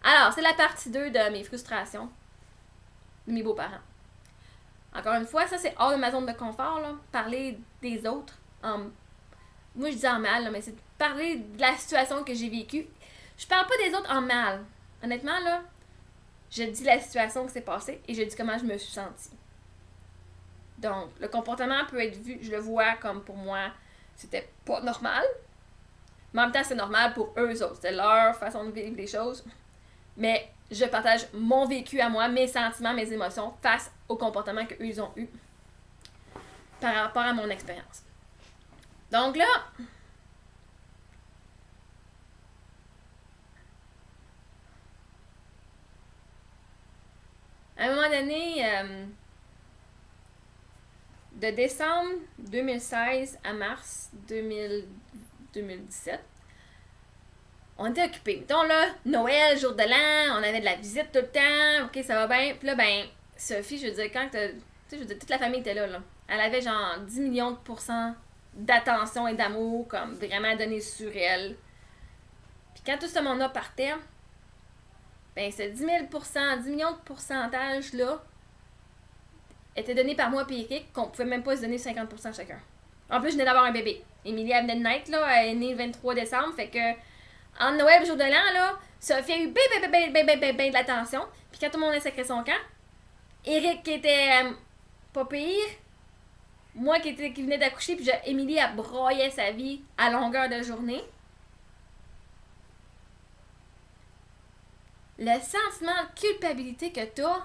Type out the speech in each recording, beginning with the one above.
Alors, c'est la partie 2 de mes frustrations de mes beaux-parents. Encore une fois, ça c'est hors de ma zone de confort, là. Parler des autres moi je dis en mal, là, mais c'est de parler de la situation que j'ai vécue. Je parle pas des autres en mal. Honnêtement, là, je dis la situation qui s'est passée et je dis comment je me suis sentie. Donc, le comportement peut être vu, je le vois comme pour moi, c'était pas normal. Mais en même temps, c'est normal pour eux autres. C'était leur façon de vivre les choses. Mais je partage mon vécu à moi, mes sentiments, mes émotions face au comportement qu'eux ils ont eu par rapport à mon expérience. Donc là, à un moment donné, de décembre 2016 à mars 2017, on était occupés. Mettons là, Noël, jour de l'an, on avait de la visite tout le temps, ok, ça va bien. Puis là, ben, Sophie, je veux dire, quand tu sais, je veux dire, toute la famille était là. Elle avait genre 10 millions de pourcents d'attention et d'amour, comme vraiment donné sur elle. Puis quand tout ce monde-là partait, ben, ce 10 millions de pourcentage là était donné par moi et Eric, qu'on pouvait même pas se donner 50% chacun. En plus, je venais d'avoir un bébé. Émilie, elle venait de naître, là, elle est née le 23 décembre, fait que en Noël, le jour de l'an, là, Sophie a eu ben de l'attention. Puis quand tout le monde a sacré son camp, Eric qui était pas pire, moi qui venais d'accoucher, puis Émilie a broyé sa vie à longueur de journée. Le sentiment de culpabilité que t'as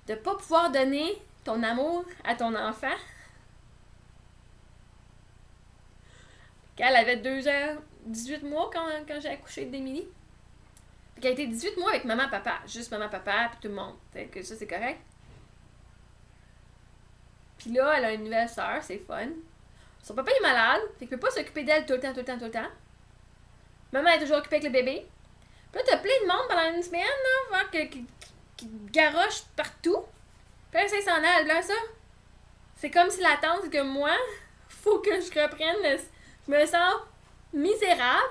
de pas pouvoir donner ton amour à ton enfant. Quand elle avait 18 mois quand j'ai accouché d'Émilie. Puis qu'elle a été 18 mois avec maman, papa. Juste maman, papa, puis tout le monde. Fait que ça, c'est correct. Puis là, elle a une nouvelle sœur, c'est fun. Son papa est malade, fait qu'il peut pas s'occuper d'elle tout le temps. Maman est toujours occupée avec le bébé. Puis là, t'as plein de monde pendant une semaine, là, qui garoche partout. Puis là, ça s'en aille, là, ça. C'est comme si la tante que moi, faut que je reprenne. Je me sens misérable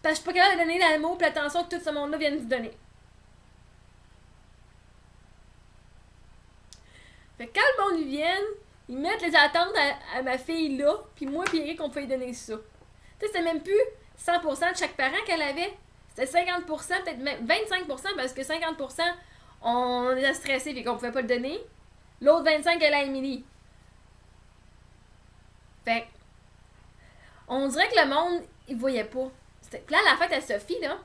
parce que je suis pas capable de donner l'amour et l'attention que tout ce monde-là vient de se donner. Fait que quand le monde vient, ils mettent les attentes à ma fille là, puis moi puis Eric, on peut lui donner ça. Tu sais, c'était même plus 100% de chaque parent qu'elle avait. C'était 50%, peut-être même 25% parce que 50% on était stressé et qu'on pouvait pas le donner. L'autre 25% elle a Émilie. Fait on dirait que le monde, il voyait pas. Puis là, à la fête à Sophie, là,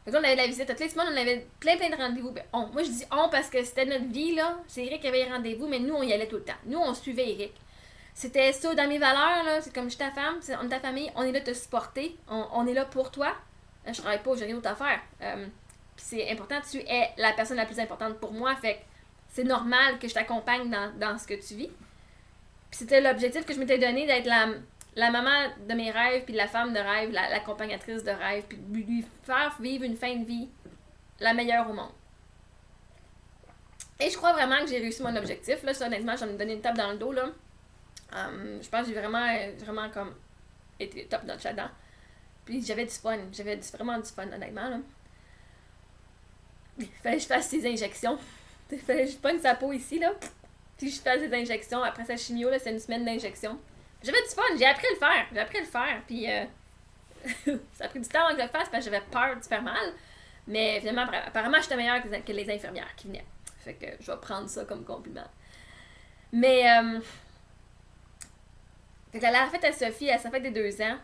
fait que là, on avait la visite. Toutes les semaines, on avait plein de rendez-vous. Ben, moi, je dis on parce que c'était notre vie, là. C'est Eric qui avait les rendez-vous, mais nous, on y allait tout le temps. Nous, on suivait Eric. C'était ça, dans mes valeurs, là. C'est comme je suis ta femme, on est ta famille, on est là de te supporter. On est là pour toi. Je travaille pas, j'ai rien d'autre à faire. Puis c'est important, tu es la personne la plus importante pour moi. Fait que c'est normal que je t'accompagne dans ce que tu vis. Puis c'était l'objectif que je m'étais donné d'être la maman de mes rêves, puis la femme de rêve, l'accompagnatrice de rêve, puis lui faire vivre une fin de vie la meilleure au monde. Et je crois vraiment que j'ai réussi mon objectif. Là, ça, honnêtement, j'en ai donné une tape dans le dos. Là. Je pense que j'ai vraiment comme été top notch là-dedans. Puis j'avais du fun. Vraiment du fun, honnêtement. Là. Il fallait que je fasse ces injections. Il fallait que je pogne sa peau ici, là. Puis je fasse des injections. Après sa chimio, là, c'est une semaine d'injection. J'avais du fun, j'ai appris à le faire. Puis ça a pris du temps avant que je le fasse parce que j'avais peur de faire mal. Mais finalement, apparemment, j'étais meilleure que les infirmières qui venaient. Fait que je vais prendre ça comme compliment. Mais, fait que à la fête à Sophie, à sa fête des 2 ans,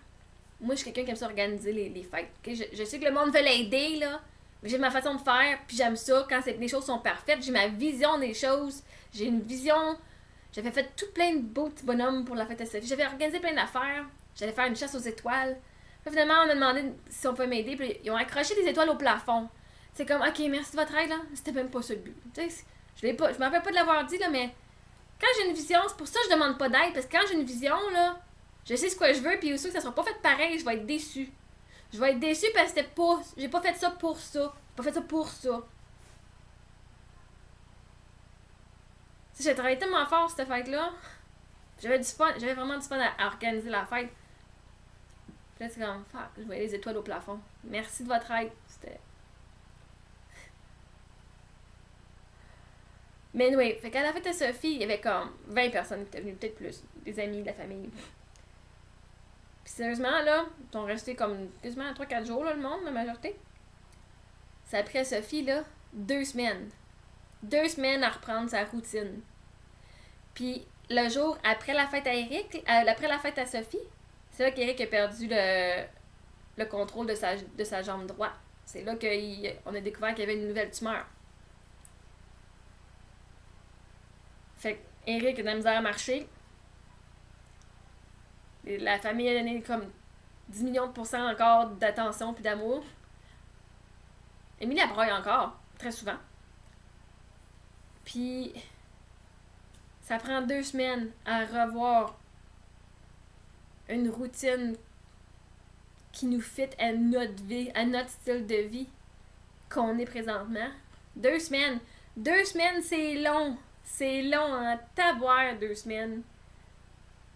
moi, je suis quelqu'un qui aime ça organiser les fêtes. Okay? Je sais que le monde veut l'aider, là. Mais j'ai ma façon de faire, puis j'aime ça quand les choses sont parfaites. J'ai ma vision des choses. J'ai une vision. J'avais fait tout plein de beaux petits bonhommes pour la fête à Sophie. J'avais organisé plein d'affaires. J'allais faire une chasse aux étoiles. Puis finalement, on m'a demandé si on pouvait m'aider. Puis ils ont accroché des étoiles au plafond. C'est comme, ok, merci de votre aide, là. C'était même pas ça le but. Tu sais, je me rappelle pas de l'avoir dit, là, mais quand j'ai une vision, c'est pour ça que je demande pas d'aide. Parce que quand j'ai une vision, là, je sais ce que je veux. Puis aussi que ça sera pas fait pareil, je vais être déçue. Je vais être déçue parce que c'était pas. J'ai pas fait ça pour ça. J'ai pas fait ça pour ça. J'ai travaillé tellement fort cette fête-là. J'avais du fun, j'avais vraiment du fun à organiser la fête. Puis là, c'est comme, fuck, je voyais les étoiles au plafond. Merci de votre aide. C'était Mais oui, fait qu'à la fête de Sophie, il y avait comme 20 personnes qui étaient venues, peut-être plus, des amis, de la famille. Puis sérieusement, là, ils sont restés comme quasiment 3-4 jours, là, le monde, la majorité. Ça a pris à Sophie, là, 2 semaines. 2 semaines à reprendre sa routine. Puis le jour après la fête à Eric, après la fête à Sophie, c'est là qu'Eric a perdu le contrôle de sa jambe droite. C'est là qu'on a découvert qu'il y avait une nouvelle tumeur. Fait qu'Eric a de la misère à marcher. Et la famille a donné comme 10 millions de pourcents encore d'attention puis d'amour. Émilie, elle broye encore, très souvent. Puis, ça prend 2 semaines à revoir une routine qui nous fit à notre vie, à notre style de vie qu'on est présentement. 2 semaines. 2 semaines, c'est long. C'est long en taboire, 2 semaines.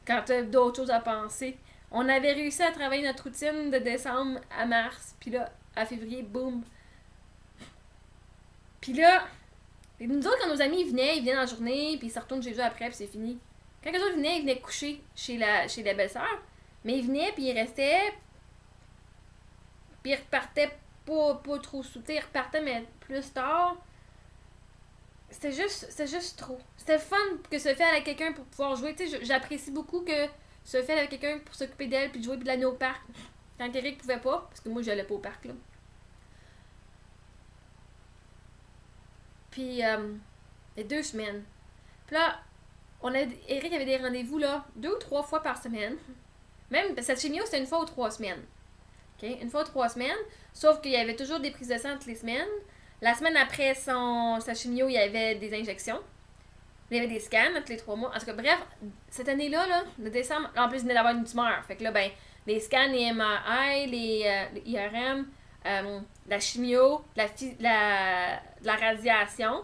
Quand t'as d'autres choses à penser. On avait réussi à travailler notre routine de décembre à mars. Puis là, à février, boum. Puis là, nous autres, quand nos amis venaient, ils venaient dans la journée, puis ils se retournent chez eux après, puis c'est fini. Quand les autres venaient, ils venaient coucher chez la belle-sœur. Mais ils venaient, puis ils restaient. Puis ils repartaient pas trop sautés. Ils repartaient, mais plus tard. C'était juste trop. C'était fun que Sophie avec quelqu'un pour pouvoir jouer. Tu sais, j'apprécie beaucoup que Sophie avec quelqu'un pour s'occuper d'elle, puis de jouer, puis de l'amener au parc. Quand Eric pouvait pas, parce que moi, j'allais pas au parc, là. Puis, les 2 semaines. Puis là, Eric avait des rendez-vous, là, 2 ou 3 fois par semaine. Même, cette chimio, c'était 1 fois ou 3 semaines. OK? 1 fois ou 3 semaines. Sauf qu'il y avait toujours des prises de sang toutes les semaines. La semaine après sa chimio, il y avait des injections. Il y avait des scans tous les 3 mois. En tout cas, bref, cette année-là, là, de décembre, en plus, il venait d'avoir une tumeur. Fait que là, ben, les scans, les MRI, les IRM, la chimio, la radiation.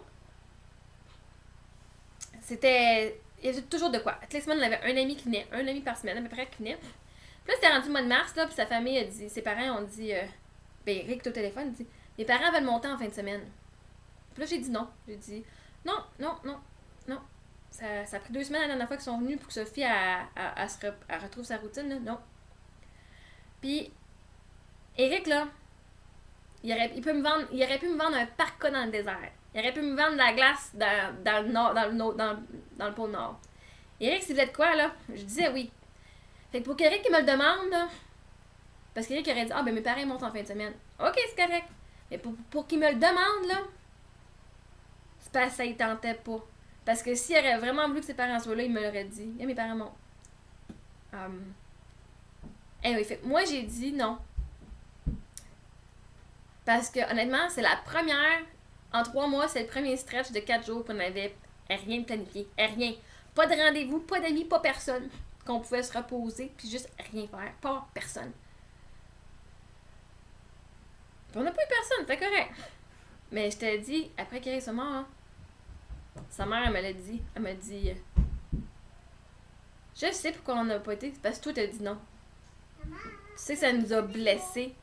C'était. Il y avait toujours de quoi. Toutes les semaines, on avait un ami qui venait. Un ami par semaine, à peu près, qui venait. Puis là, c'était rendu le mois de mars, là, puis sa famille a dit. Ses parents ont dit. Ben, Rick, au téléphone, il dit mes parents veulent monter en fin de semaine. Puis là, j'ai dit non. J'ai dit non. Ça a pris 2 semaines la dernière fois qu'ils sont venus pour que Sophie elle retrouve sa routine, là. Non. Puis, Eric, là, il aurait pu me vendre un parka dans le désert. Il aurait pu me vendre de la glace dans le nord, dans le pôle Nord. Eric, s'il voulait de quoi, là? Je disais oui. Fait que pour qu'Eric il me le demande, là, parce qu'Eric aurait dit ben mes parents montent en fin de semaine. Ok, c'est correct. Mais pour qu'il me le demande, là, c'est parce que ça y tentait pas. Parce que s'il aurait vraiment voulu que ses parents soient là, il me l'aurait dit. Mes parents montent. Fait moi, j'ai dit non. Parce que, honnêtement, c'est la première. En 3 mois, c'est le premier stretch de 4 jours qu'on n'avait rien de planifié. Rien. Pas de rendez-vous, pas d'amis, pas personne. Qu'on pouvait se reposer, puis juste rien faire. Pas personne. Puis on n'a pas eu personne, c'est correct. Mais je t'ai dit, après qu'il soit mort, hein, sa mère, elle me l'a dit. Elle m'a dit je sais pourquoi on n'a pas été. C'est parce que toi, t'as dit non. Tu sais que ça nous a blessés.